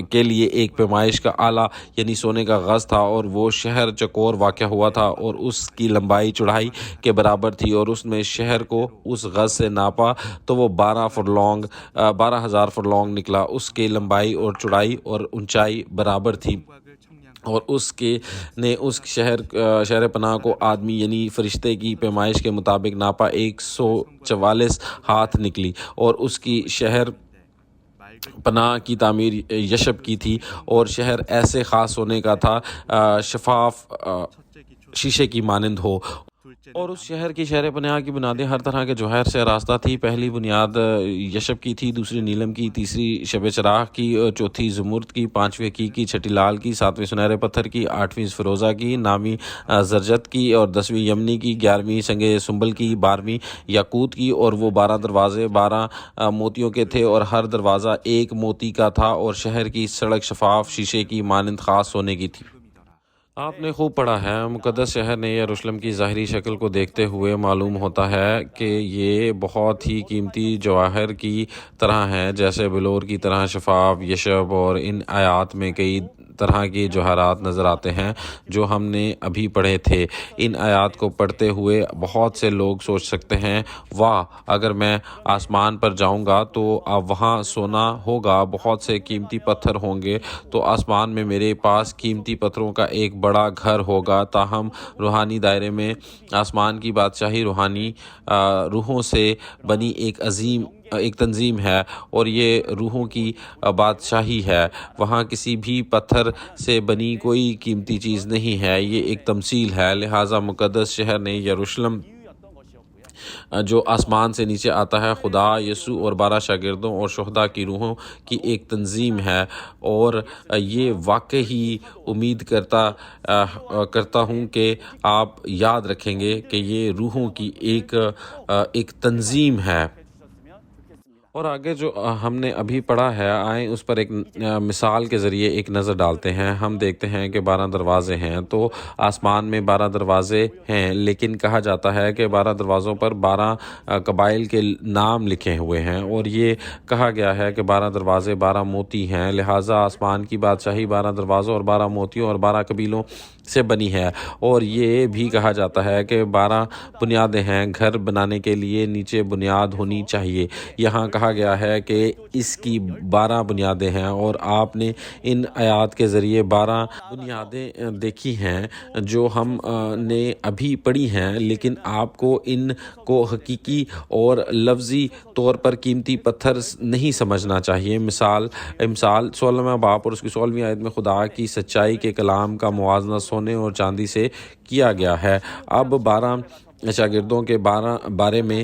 کے لیے ایک پیمائش کا آلہ یعنی سونے کا غز تھا، اور وہ شہر چکور واقع ہوا تھا، اور اس کی لمبائی چوڑائی کے برابر تھی، اور اس نے شہر کو اس غز سے ناپا تو وہ 12,000 فرلونگ نکلا۔ اس کی لمبائی اور چوڑائی اور اونچائی برابر تھی، اور اس نے اس شہر پناہ کو آدمی یعنی فرشتے کی پیمائش کے مطابق ناپا، 144 ہاتھ نکلی۔ اور اس کی شہر پناہ کی تعمیر یشب کی تھی، اور شہر ایسے خاص سونے کا تھا شفاف شیشے کی مانند ہو، اور اس شہر کی شہر پناہ کی بنیادیں ہر طرح کے جوہر سے راستہ تھی۔ پہلی بنیاد یشب کی تھی، دوسری نیلم کی، تیسری شب چراغ کی، چوتھی زمرد کی، پانچویں کی، چھٹی لال کی، ساتویں سنہرے پتھر کی، آٹھویں فیروزہ کی، نویں زرجت کی، اور 10ویں یمنی کی، 11ویں سنگ سنبل کی، 12ویں یاقوت کی۔ اور وہ 12 دروازے 12 موتیوں کے تھے، اور ہر دروازہ ایک موتی کا تھا، اور شہر کی سڑک شفاف شیشے کی مانند خاص سونے کی تھی۔ آپ نے خوب پڑھا ہے۔ مقدس شہر نے یروشلم کی ظاہری شکل کو دیکھتے ہوئے معلوم ہوتا ہے کہ یہ بہت ہی قیمتی جواہر کی طرح ہے، جیسے بلور کی طرح شفاف یشب، اور ان آیات میں کئی طرح کے جوہرات نظر آتے ہیں جو ہم نے ابھی پڑھے تھے۔ ان آیات کو پڑھتے ہوئے بہت سے لوگ سوچ سکتے ہیں، واہ، اگر میں آسمان پر جاؤں گا تو وہاں سونا ہوگا، بہت سے قیمتی پتھر ہوں گے، تو آسمان میں میرے پاس قیمتی پتھروں کا ایک بڑا گھر ہوگا۔ تاہم روحانی دائرے میں آسمان کی بادشاہی روحانی روحوں سے بنی ایک تنظیم ہے، اور یہ روحوں کی بادشاہی ہے۔ وہاں کسی بھی پتھر سے بنی کوئی قیمتی چیز نہیں ہے، یہ ایک تمثیل ہے۔ لہٰذا مقدس شہر نے یروشلم جو آسمان سے نیچے آتا ہے، خدا، یسوع اور 12 شاگردوں اور شہداء کی روحوں کی ایک تنظیم ہے، اور یہ واقعی امید کرتا ہوں کہ آپ یاد رکھیں گے کہ یہ روحوں کی ایک تنظیم ہے۔ اور آگے جو ہم نے ابھی پڑھا ہے، آئیں اس پر ایک مثال کے ذریعے ایک نظر ڈالتے ہیں۔ ہم دیکھتے ہیں کہ 12 دروازے ہیں، تو آسمان میں 12 دروازے ہیں، لیکن کہا جاتا ہے کہ 12 دروازوں پر 12 قبائل کے نام لکھے ہوئے ہیں، اور یہ کہا گیا ہے کہ 12 دروازے 12 موتی ہیں، لہٰذا آسمان کی بادشاہی 12 دروازوں اور 12 موتیوں اور 12 قبیلوں سے بنی ہے۔ اور یہ بھی کہا جاتا ہے کہ 12 بنیادیں ہیں، گھر بنانے کے لیے نیچے بنیاد ہونی چاہیے۔ یہاں کہا گیا ہے کہ اس کی 12 بنیادیں ہیں، اور آپ نے ان آیات کے ذریعے 12 بنیادیں دیکھی ہیں جو ہم نے ابھی پڑھی ہیں، لیکن آپ کو ان کو حقیقی اور لفظی طور پر قیمتی پتھر نہیں سمجھنا چاہیے۔ مثال 16واں باب اور اس کی 16ویں آیت میں خدا کی سچائی کے کلام کا موازنہ سونے اور چاندی سے کیا گیا ہے۔ اب 12 شاگردوں کے بارے میں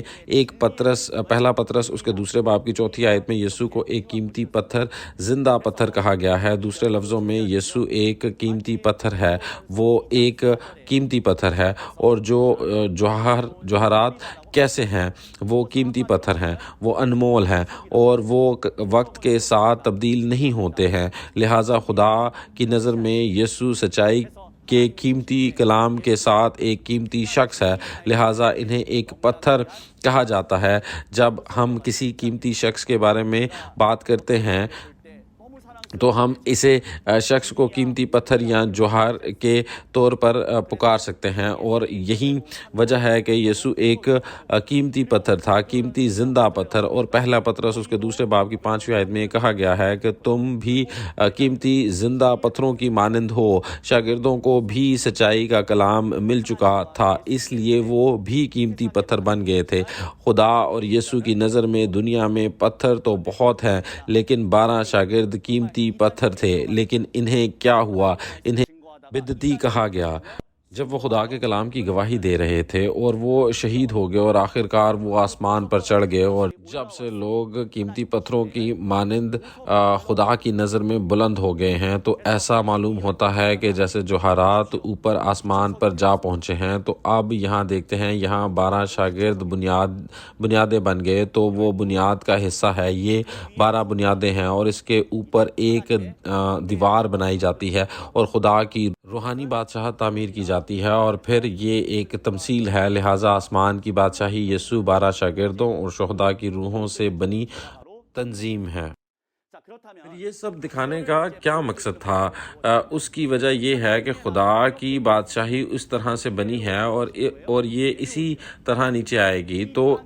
پہلا پطرس اس کے دوسرے باب کی 4تھی آیت میں یسوع کو ایک قیمتی پتھر، زندہ پتھر کہا گیا ہے۔ دوسرے لفظوں میں یسوع ایک قیمتی پتھر ہے، وہ ایک قیمتی پتھر ہے، اور جو جوہرات کیسے ہیں؟ وہ قیمتی پتھر ہیں، وہ انمول ہیں، اور وہ وقت کے ساتھ تبدیل نہیں ہوتے ہیں۔ لہٰذا خدا کی نظر میں یسوع سچائی کے قیمتی کلام کے ساتھ ایک قیمتی شخص ہے، لہٰذا انہیں ایک پتھر کہا جاتا ہے۔ جب ہم کسی قیمتی شخص کے بارے میں بات کرتے ہیں تو ہم اسے شخص کو قیمتی پتھر یا جوہر کے طور پر پکار سکتے ہیں، اور یہی وجہ ہے کہ یسوع ایک قیمتی پتھر تھا، قیمتی زندہ پتھر۔ اور پہلا پطرس اس کے دوسرے باب کی 5ویں آیت میں کہا گیا ہے کہ تم بھی قیمتی زندہ پتھروں کی مانند ہو۔ شاگردوں کو بھی سچائی کا کلام مل چکا تھا، اس لیے وہ بھی قیمتی پتھر بن گئے تھے۔ خدا اور یسوع کی نظر میں دنیا میں پتھر تو بہت ہیں، لیکن 12 شاگرد قیمتی پتھر تھے، لیکن انہیں کیا ہوا؟ انہیں بدعتی کہا گیا۔ جب وہ خدا کے کلام کی گواہی دے رہے تھے اور وہ شہید ہو گئے اور آخر کار وہ آسمان پر چڑھ گئے، اور جب سے لوگ قیمتی پتھروں کی مانند خدا کی نظر میں بلند ہو گئے ہیں، تو ایسا معلوم ہوتا ہے کہ جیسے جوہرات اوپر آسمان پر جا پہنچے ہیں۔ تو اب یہاں دیکھتے ہیں، یہاں 12 شاگرد بنیادیں بن گئے، تو وہ بنیاد کا حصہ ہے، یہ 12 بنیادیں ہیں، اور اس کے اوپر ایک دیوار بنائی جاتی ہے اور خدا کی روحانی بادشاہت تعمیر کی جاتی ہے، اور پھر یہ ایک تمثیل ہے، لہٰذا آسمان کی بادشاہی یسوع 12 شاگردوں اور شہداء کی روحوں سے بنی تنظیم ہے۔ پھر یہ سب دکھانے کا کیا مقصد تھا؟ اس کی وجہ یہ ہے کہ خدا کی بادشاہی اس طرح سے بنی ہے اور یہ اسی طرح نیچے آئے گی۔ تو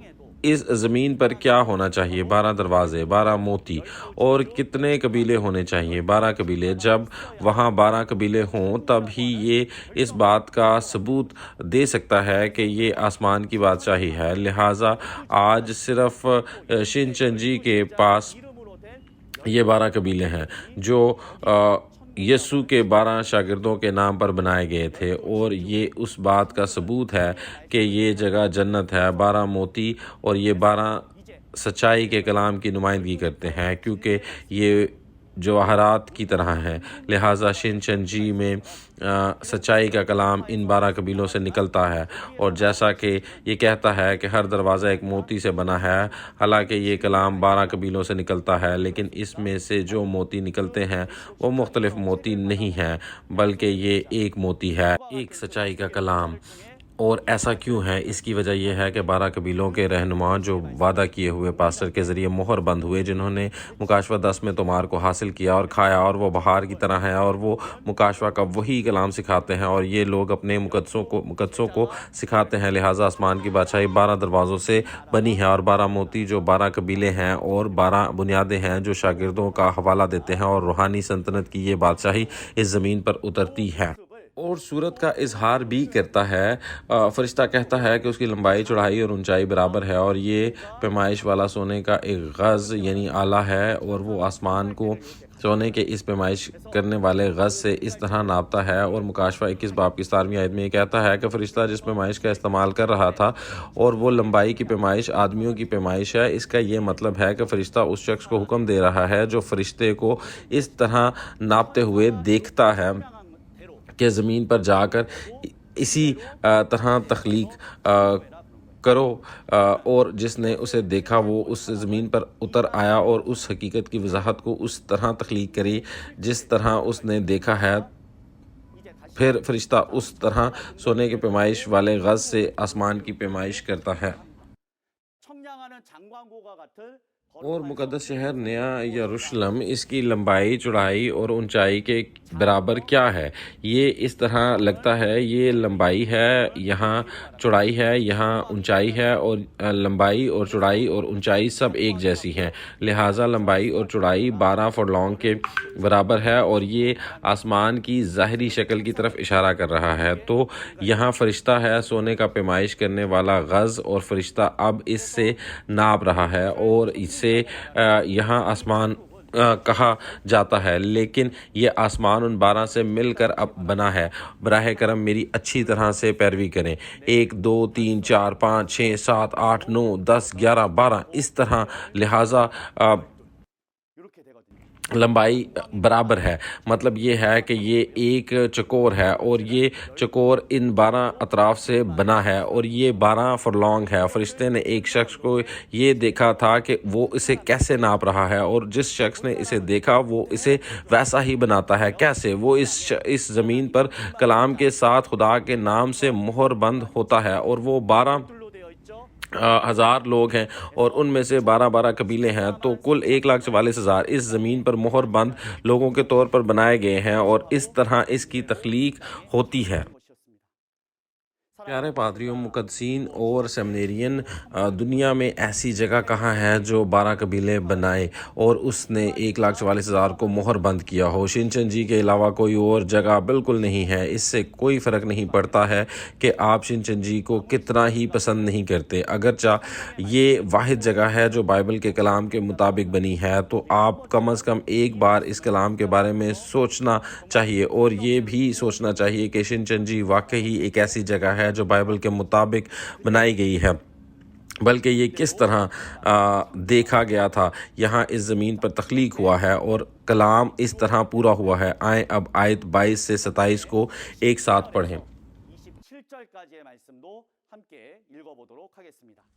اس زمین پر کیا ہونا چاہیے؟ 12 دروازے، 12 موتی، اور کتنے قبیلے ہونے چاہیے؟ 12 قبیلے۔ جب وہاں 12 قبیلے ہوں تب ہی یہ اس بات کا ثبوت دے سکتا ہے کہ یہ آسمان کی بادشاہی ہے۔ لہٰذا آج صرف شنچنجی کے پاس یہ 12 قبیلے ہیں جو یسوع کے 12 شاگردوں کے نام پر بنائے گئے تھے، اور یہ اس بات کا ثبوت ہے کہ یہ جگہ جنت ہے۔ 12 موتی اور یہ 12 سچائی کے کلام کی نمائندگی کرتے ہیں، کیونکہ یہ جواہرات کی طرح ہیں۔ لہٰذا شنچنجی میں سچائی کا کلام ان 12 قبیلوں سے نکلتا ہے، اور جیسا کہ یہ کہتا ہے کہ ہر دروازہ ایک موتی سے بنا ہے، حالانکہ یہ کلام 12 قبیلوں سے نکلتا ہے، لیکن اس میں سے جو موتی نکلتے ہیں وہ مختلف موتی نہیں ہیں، بلکہ یہ ایک موتی ہے، ایک سچائی کا کلام۔ اور ایسا کیوں ہے؟ اس کی وجہ یہ ہے کہ 12 قبیلوں کے رہنما جو وعدہ کیے ہوئے پاسٹر کے ذریعے مہر بند ہوئے، جنہوں نے مکاشفہ 10 میں تمار کو حاصل کیا اور کھایا، اور وہ بہار کی طرح ہے، اور وہ مکاشفہ کا وہی کلام سکھاتے ہیں، اور یہ لوگ اپنے مقدسوں کو سکھاتے ہیں۔ لہٰذا آسمان کی بادشاہی 12 دروازوں سے بنی ہے، اور 12 موتی جو 12 قبیلے ہیں، اور 12 بنیادیں ہیں جو شاگردوں کا حوالہ دیتے ہیں، اور روحانی سلطنت کی یہ بادشاہی اس زمین پر اترتی ہے اور صورت کا اظہار بھی کرتا ہے۔ فرشتہ کہتا ہے کہ اس کی لمبائی، چوڑائی اور اونچائی برابر ہے، اور یہ پیمائش والا سونے کا ایک غز یعنی آلہ ہے، اور وہ آسمان کو سونے کے اس پیمائش کرنے والے غز سے اس طرح ناپتا ہے۔ اور مکاشفہ 21 باب کی 17ویں آیت میں یہ کہتا ہے کہ فرشتہ جس پیمائش کا استعمال کر رہا تھا، اور وہ لمبائی کی پیمائش آدمیوں کی پیمائش ہے۔ اس کا یہ مطلب ہے کہ فرشتہ اس شخص کو حکم دے رہا ہے جو فرشتے کو اس طرح ناپتے ہوئے دیکھتا ہے کہ زمین پر جا کر اسی طرح تخلیق کرو، اور جس نے اسے دیکھا وہ اس زمین پر اتر آیا اور اس حقیقت کی وضاحت کو اس طرح تخلیق کری جس طرح اس نے دیکھا ہے۔ پھر فرشتہ اس طرح سونے کے پیمائش والے غز سے آسمان کی پیمائش کرتا ہے۔ اور مقدس شہر نیا یروشلم، اس کی لمبائی، چوڑائی اور اونچائی کے برابر کیا ہے؟ یہ اس طرح لگتا ہے، یہ لمبائی ہے، یہاں چوڑائی ہے، یہاں اونچائی ہے، اور لمبائی اور چوڑائی اور اونچائی سب ایک جیسی ہیں۔ لہٰذا لمبائی اور چوڑائی 12 فرلانگ کے برابر ہے، اور یہ آسمان کی ظاہری شکل کی طرف اشارہ کر رہا ہے۔ تو یہاں فرشتہ ہے، سونے کا پیمائش کرنے والا غز، اور فرشتہ اب اس سے ناپ رہا ہے، اور اسے یہاں آسمان کہا جاتا ہے، لیکن یہ آسمان ان 12 سے مل کر اب بنا ہے۔ براہ کرم میری اچھی طرح سے پیروی کریں۔ 1 2 3 4 5 6 7 8 9 10 11 12 اس طرح۔ لہٰذا لمبائی برابر ہے، مطلب یہ ہے کہ یہ ایک چکور ہے، اور یہ چکور ان 12 اطراف سے بنا ہے، اور یہ 12 فرلانگ ہے۔ فرشتے نے ایک شخص کو یہ دیکھا تھا کہ وہ اسے کیسے ناپ رہا ہے، اور جس شخص نے اسے دیکھا وہ اسے ویسا ہی بناتا ہے۔ کیسے؟ وہ اس زمین پر کلام کے ساتھ خدا کے نام سے مہر بند ہوتا ہے، اور وہ 12,000 لوگ ہیں، اور ان میں سے 12 قبیلے ہیں، تو کل 1,44,000 اس زمین پر مہر بند لوگوں کے طور پر بنائے گئے ہیں، اور اس طرح اس کی تخلیق ہوتی ہے۔ پیارے پادریوں، مقدسین اور سیمنیرین، دنیا میں ایسی جگہ کہاں ہے جو 12 قبیلے بنائے اور اس نے 1,44,000 کو مہر بند کیا ہو؟ شنچن جی کے علاوہ کوئی اور جگہ بالکل نہیں ہے۔ اس سے کوئی فرق نہیں پڑتا ہے کہ آپ شنچن جی کو کتنا ہی پسند نہیں کرتے، اگرچہ یہ واحد جگہ ہے جو بائبل کے کلام کے مطابق بنی ہے، تو آپ کم از کم ایک بار اس کلام کے بارے میں سوچنا چاہیے، اور یہ بھی سوچنا چاہیے کہ شنچن جی واقعی ایک ایسی جگہ ہے جو بائبل کے مطابق بنائی گئی ہے، بلکہ یہ کس طرح دیکھا گیا تھا، یہاں اس زمین پر تخلیق ہوا ہے اور کلام اس طرح پورا ہوا ہے۔ آئیں اب آیت 22 سے 27 کو ایک ساتھ پڑھیں۔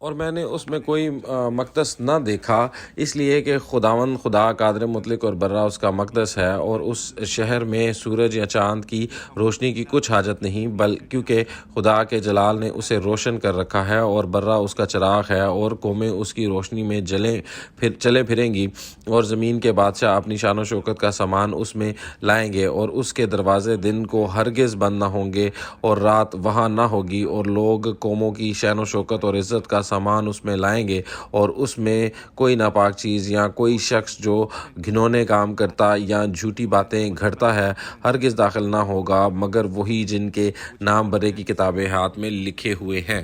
اور میں نے اس میں کوئی مقدس نہ دیکھا، اس لیے کہ خداوند خدا قادر مطلق اور برہ اس کا مقدس ہے، اور اس شہر میں سورج یا چاند کی روشنی کی کچھ حاجت نہیں، کیونکہ خدا کے جلال نے اسے روشن کر رکھا ہے، اور برہ اس کا چراغ ہے، اور قومیں اس کی روشنی میں چلے پھریں گی، اور زمین کے بادشاہ اپنی شان و شوکت کا سامان اس میں لائیں گے، اور اس کے دروازے دن کو ہرگز بند نہ ہوں گے اور رات وہاں نہ ہوگی، اور لوگ قوموں کی شان و شوکت اور عزت کا سامان اس میں لائیں گے، اور اس میں کوئی ناپاک چیز یا کوئی شخص جو گھنونے کام کرتا یا جھوٹی باتیں گھڑتا ہے ہرگز داخل نہ ہوگا، مگر وہی جن کے نام برے کی کتاب حیات میں لکھے ہوئے ہیں۔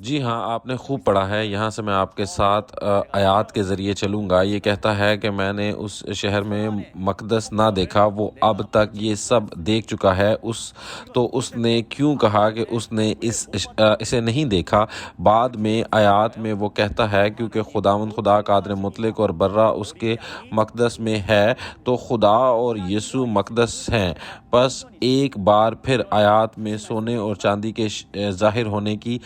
جی ہاں، آپ نے خوب پڑھا ہے۔ یہاں سے میں آپ کے ساتھ آیات کے ذریعے چلوں گا۔ یہ کہتا ہے کہ میں نے اس شہر میں مقدس نہ دیکھا، وہ اب تک یہ سب دیکھ چکا ہے، تو اس نے کیوں کہا کہ اس نے اسے نہیں دیکھا؟ بعد میں آیات میں وہ کہتا ہے کیونکہ خداوند خدا قادر مطلق اور برہ اس کے مقدس میں ہے، تو خدا اور یسوع مقدس ہیں۔ پس ایک بار پھر آیات میں سونے اور چاندی کے ظاہر ہونے کی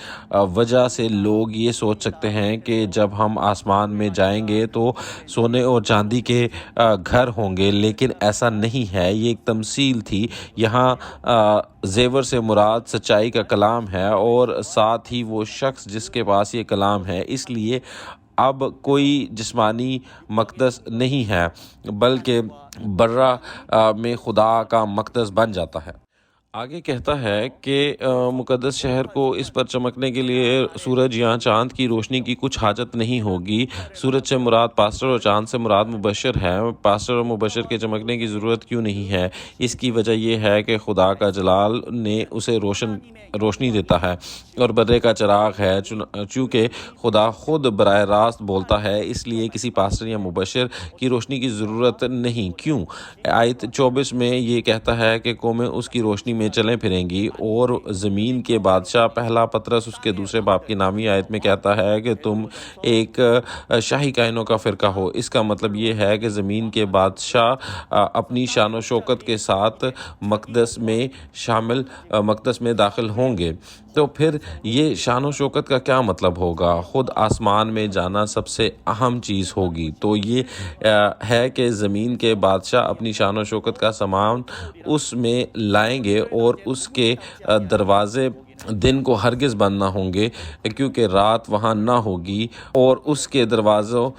وجہ سے لوگ یہ سوچ سکتے ہیں کہ جب ہم آسمان میں جائیں گے تو سونے اور چاندی کے گھر ہوں گے، لیکن ایسا نہیں ہے، یہ ایک تمثیل تھی۔ یہاں زیور سے مراد سچائی کا کلام ہے، اور ساتھ ہی وہ شخص جس کے پاس یہ کلام ہے، اس لیے اب کوئی جسمانی مقدس نہیں ہے، بلکہ برہ میں خدا کا مقدس بن جاتا ہے۔ آگے کہتا ہے کہ مقدس شہر کو اس پر چمکنے کے لیے سورج یا چاند کی روشنی کی کچھ حاجت نہیں ہوگی۔ سورج سے مراد پاسٹر اور چاند سے مراد مبشر ہے۔ پاسٹر اور مبشر کے چمکنے کی ضرورت کیوں نہیں ہے؟ اس کی وجہ یہ ہے کہ خدا کا جلال نے اسے روشنی دیتا ہے اور برے کا چراغ ہے۔ چونکہ خدا خود براہ راست بولتا ہے، اس لیے کسی پاسٹر یا مبشر کی روشنی کی ضرورت نہیں۔ کیوں؟ آیت 24 میں یہ کہتا ہے کہ قومیں اس کی روشنی میں چلیں پھریں گی، اور زمین کے بادشاہ، پہلا پطرس اس کے 2 باب کی 9 آیت میں کہتا ہے کہ تم ایک شاہی کائنوں کا فرقہ ہو۔ اس کا مطلب یہ ہے کہ زمین کے بادشاہ اپنی شان و شوکت کے ساتھ مقدس میں داخل ہوں گے۔ تو پھر یہ شان و شوکت کا کیا مطلب ہوگا؟ خود آسمان میں جانا سب سے اہم چیز ہوگی۔ تو یہ ہے کہ زمین کے بادشاہ اپنی شان و شوکت کا سامان اس میں لائیں گے، اور اس کے دروازے دن کو ہرگز بند نہ ہوں گے، کیونکہ رات وہاں نہ ہوگی، اور اس کے دروازوں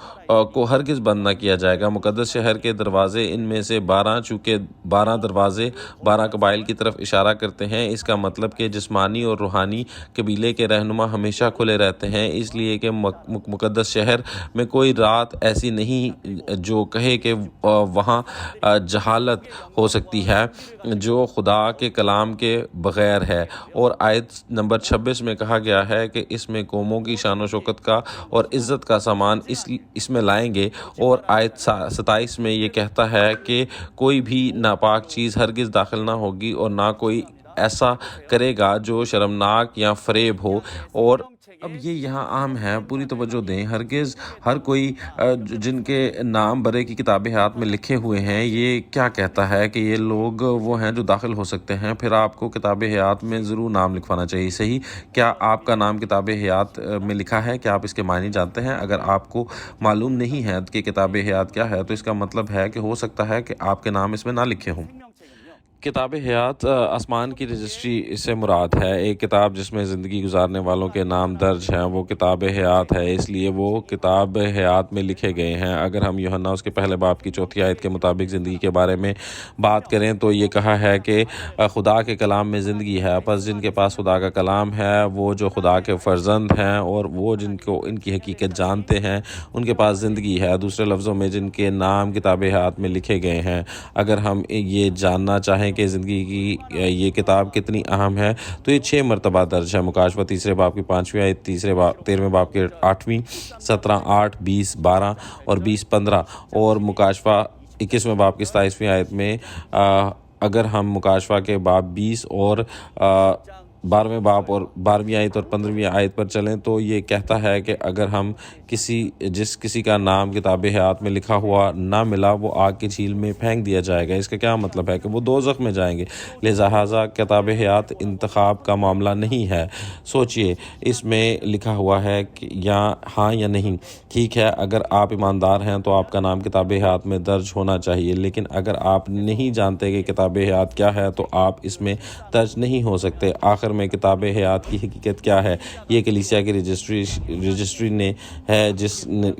کو ہرگز بند نہ کیا جائے گا۔ مقدس شہر کے دروازے، ان میں سے 12، چونکہ 12 دروازے 12 قبائل کی طرف اشارہ کرتے ہیں، اس کا مطلب کہ جسمانی اور روحانی قبیلے کے رہنما ہمیشہ کھلے رہتے ہیں، اس لیے کہ مقدس شہر میں کوئی رات ایسی نہیں جو کہے کہ وہاں جہالت ہو سکتی ہے جو خدا کے کلام کے بغیر ہے۔ اور آیت نمبر 26 میں کہا گیا ہے کہ اس میں قوموں کی شان و شوکت کا اور عزت کا سامان اس میں لائیں گے، اور آیت 27 میں یہ کہتا ہے کہ کوئی بھی ناپاک چیز ہرگز داخل نہ ہوگی، اور نہ کوئی ایسا کرے گا جو شرمناک یا فریب ہو۔ اور اب یہ یہاں عام ہے، پوری توجہ دیں، ہرگز ہر کوئی جن کے نام برے کی کتاب حیات میں لکھے ہوئے ہیں، یہ کیا کہتا ہے کہ یہ لوگ وہ ہیں جو داخل ہو سکتے ہیں؟ پھر آپ کو کتاب حیات میں ضرور نام لکھوانا چاہیے، صحیح؟ کیا آپ کا نام کتاب حیات میں لکھا ہے؟ کیا آپ اس کے معنی جانتے ہیں؟ اگر آپ کو معلوم نہیں ہے کہ کتاب حیات کیا ہے، تو اس کا مطلب ہے کہ ہو سکتا ہے کہ آپ کے نام اس میں نہ لکھے ہوں۔ کتاب حیات آسمان کی رجسٹری سے مراد ہے۔ ایک کتاب جس میں زندگی گزارنے والوں کے نام درج ہیں وہ کتاب حیات ہے، اس لیے وہ کتاب حیات میں لکھے گئے ہیں۔ اگر ہم یوحنا اس کے پہلے باب کی 4 آیت کے مطابق زندگی کے بارے میں بات کریں تو یہ کہا ہے کہ خدا کے کلام میں زندگی ہے، پس جن کے پاس خدا کا کلام ہے وہ جو خدا کے فرزند ہیں اور وہ جن کو ان کی حقیقت جانتے ہیں ان کے پاس زندگی ہے، دوسرے لفظوں میں جن کے نام کتاب حیات میں لکھے گئے ہیں۔ اگر ہم یہ جاننا چاہیں کہ زندگی کی یہ کتاب کتنی اہم ہے تو یہ 6 مرتبہ درج ہے۔ مکاشفہ 3 باب کی 5ویں آیت، 13ویں باب کی 8ویں، 17، 8، 20، 12 اور 20، 15 اور مکاشفہ 21ویں باب کی 27ویں آیت میں اگر ہم مکاشفہ کے باب 20 اور 12ویں باب اور 12ویں آیت اور 15ویں آیت پر چلیں تو یہ کہتا ہے کہ اگر ہم کسی کا نام کتاب حیات میں لکھا ہوا نہ ملا وہ آگ کی جھیل میں پھینک دیا جائے گا۔ اس کا کیا مطلب ہے کہ وہ دوزخ میں جائیں گے۔ لہذا کتاب حیات انتخاب کا معاملہ نہیں ہے۔ سوچئے اس میں لکھا ہوا ہے کہ یا ہاں یا نہیں۔ ٹھیک ہے، اگر آپ ایماندار ہیں تو آپ کا نام کتاب حیات میں درج ہونا چاہیے، لیکن اگر آپ نہیں جانتے کہ کتاب حیات کیا ہے تو آپ اس میں درج نہیں ہو سکتے۔ آخر میں کتاب حیات کی حقیقت کیا ہے؟ یہ کلیسیا کی رجسٹری نے ہے جس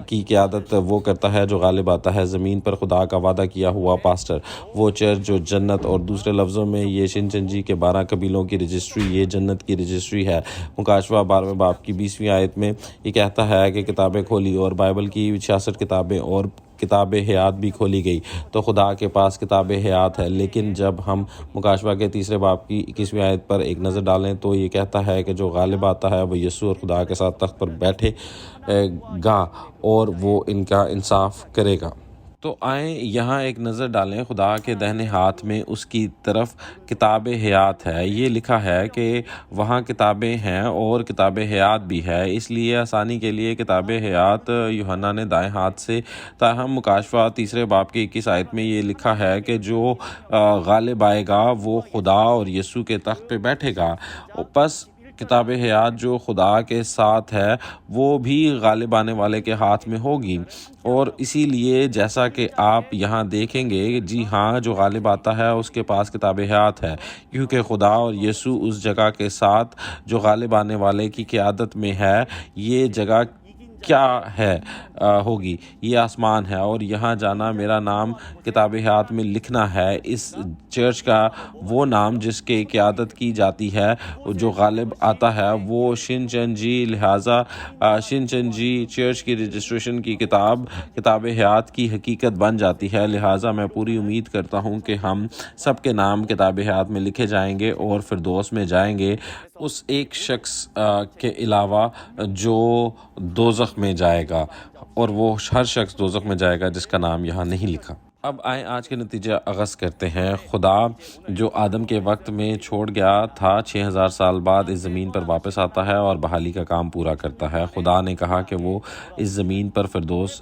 کی قیادت وہ کرتا ہے جو غالب آتا ہے، زمین پر خدا کا وعدہ کیا ہوا پاسٹر، وہ چرچ جو جنت، اور دوسرے لفظوں میں یہ شنچنجی کے 12 قبیلوں کی رجسٹری، یہ جنت کی رجسٹری ہے۔ مکاشفہ 12ویں باب کی 20ویں آیت میں یہ کہتا ہے کہ کتابیں کھولی اور بائبل کی 66 کتابیں اور کتاب حیات بھی کھولی گئی، تو خدا کے پاس کتاب حیات ہے۔ لیکن جب ہم مکاشفہ کے 3 باب کی 21ویں آیت پر ایک نظر ڈالیں تو یہ کہتا ہے کہ جو غالب آتا ہے وہ یسوع اور خدا کے ساتھ تخت پر بیٹھے گا اور وہ ان کا انصاف کرے گا۔ تو آئیں یہاں ایک نظر ڈالیں، خدا کے دہنے ہاتھ میں اس کی طرف کتاب حیات ہے۔ یہ لکھا ہے کہ وہاں کتابیں ہیں اور کتاب حیات بھی ہے، اس لیے آسانی کے لیے کتاب حیات یوحنا نے دائیں ہاتھ سے، تاہم مکاشفہ 3 باب کی 21 آیت میں یہ لکھا ہے کہ جو غالب آئے گا وہ خدا اور یسوع کے تخت پہ بیٹھے گا۔ پس کتاب حیات جو خدا کے ساتھ ہے وہ بھی غالب آنے والے کے ہاتھ میں ہوگی، اور اسی لیے جیسا کہ آپ یہاں دیکھیں گے، جی ہاں، جو غالب آتا ہے اس کے پاس کتاب حیات ہے، کیونکہ خدا اور یسوع اس جگہ کے ساتھ جو غالب آنے والے کی قیادت میں ہے۔ یہ جگہ کیا ہے ہوگی؟ یہ آسمان ہے، اور یہاں جانا میرا نام کتاب حیات میں لکھنا ہے۔ اس چرچ کا وہ نام جس کے قیادت کی جاتی ہے، جو غالب آتا ہے، وہ شنچنجی، لہٰذا شنچنجی چرچ کی رجسٹریشن کی کتاب حیات کی حقیقت بن جاتی ہے۔ لہٰذا میں پوری امید کرتا ہوں کہ ہم سب کے نام کتاب حیات میں لکھے جائیں گے اور فردوس میں جائیں گے، اس ایک شخص کے علاوہ جو دوزخ میں جائے گا، اور وہ ہر شخص دوزخ میں جائے گا جس کا نام یہاں نہیں لکھا۔ اب آئیں آج کے نتیجہ اغاز کرتے ہیں۔ خدا جو آدم کے وقت میں چھوڑ گیا تھا 6000 سال بعد اس زمین پر واپس آتا ہے اور بحالی کا کام پورا کرتا ہے۔ خدا نے کہا کہ وہ اس زمین پر فردوس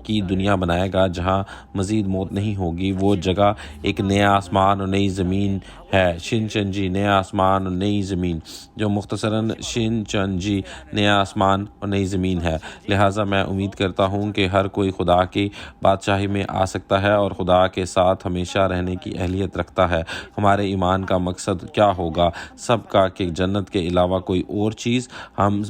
کی دنیا بنائے گا جہاں مزید موت نہیں ہوگی۔ وہ جگہ ایک نیا آسمان اور نئی زمین ہے، شنچنجی، نیا آسمان اور نئی زمین، جو مختصراً شنچنجی، نیا آسمان اور نئی زمین ہے۔ لہٰذا میں امید کرتا ہوں کہ ہر کوئی خدا کی بادشاہی میں آ سکتا ہے اور خدا کے ساتھ ہمیشہ رہنے کی اہلیت رکھتا ہے۔ ہمارے ایمان کا مقصد کیا ہوگا؟ سب کا کہ جنت کے علاوہ کوئی اور چیز۔ ہم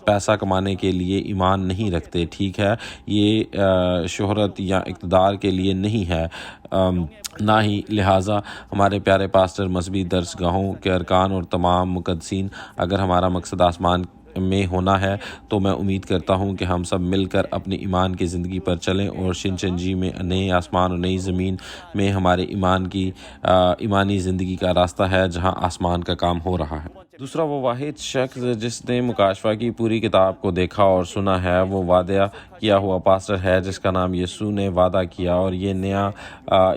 پیسہ کمانے کے لیے ایمان نہیں رکھتے، ٹھیک ہے؟ یہ شہرت یا اقتدار کے لیے نہیں ہے، نہ ہی۔ لہٰذا ہمارے پیارے پاسٹر، مذہبی درسگاہوں کے ارکان اور تمام مقدسین، اگر ہمارا مقصد آسمان میں ہونا ہے تو میں امید کرتا ہوں کہ ہم سب مل کر اپنی ایمان کی زندگی پر چلیں، اور شنچنجی میں نئے آسمان اور نئی زمین میں ہمارے ایمانی زندگی کا راستہ ہے جہاں آسمان کا کام ہو رہا ہے۔ دوسرا، وہ واحد شخص جس نے مکاشفہ کی پوری کتاب کو دیکھا اور سنا ہے وہ وعدہ کیا ہوا پاسٹر ہے جس کا نام یسوع نے وعدہ کیا، اور یہ نیا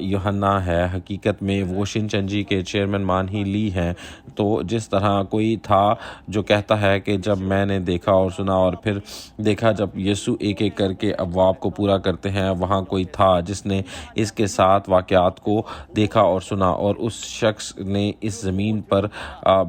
یوحنا ہے۔ حقیقت میں وہ شنچنجی کے چیئرمین مان ہی لی ہیں۔ تو جس طرح کوئی تھا جو کہتا ہے کہ جب میں نے دیکھا اور سنا اور پھر دیکھا جب یسوع ایک ایک کر کے ابواب کو پورا کرتے ہیں، وہاں کوئی تھا جس نے اس کے ساتھ واقعات کو دیکھا اور سنا، اور اس شخص نے اس زمین پر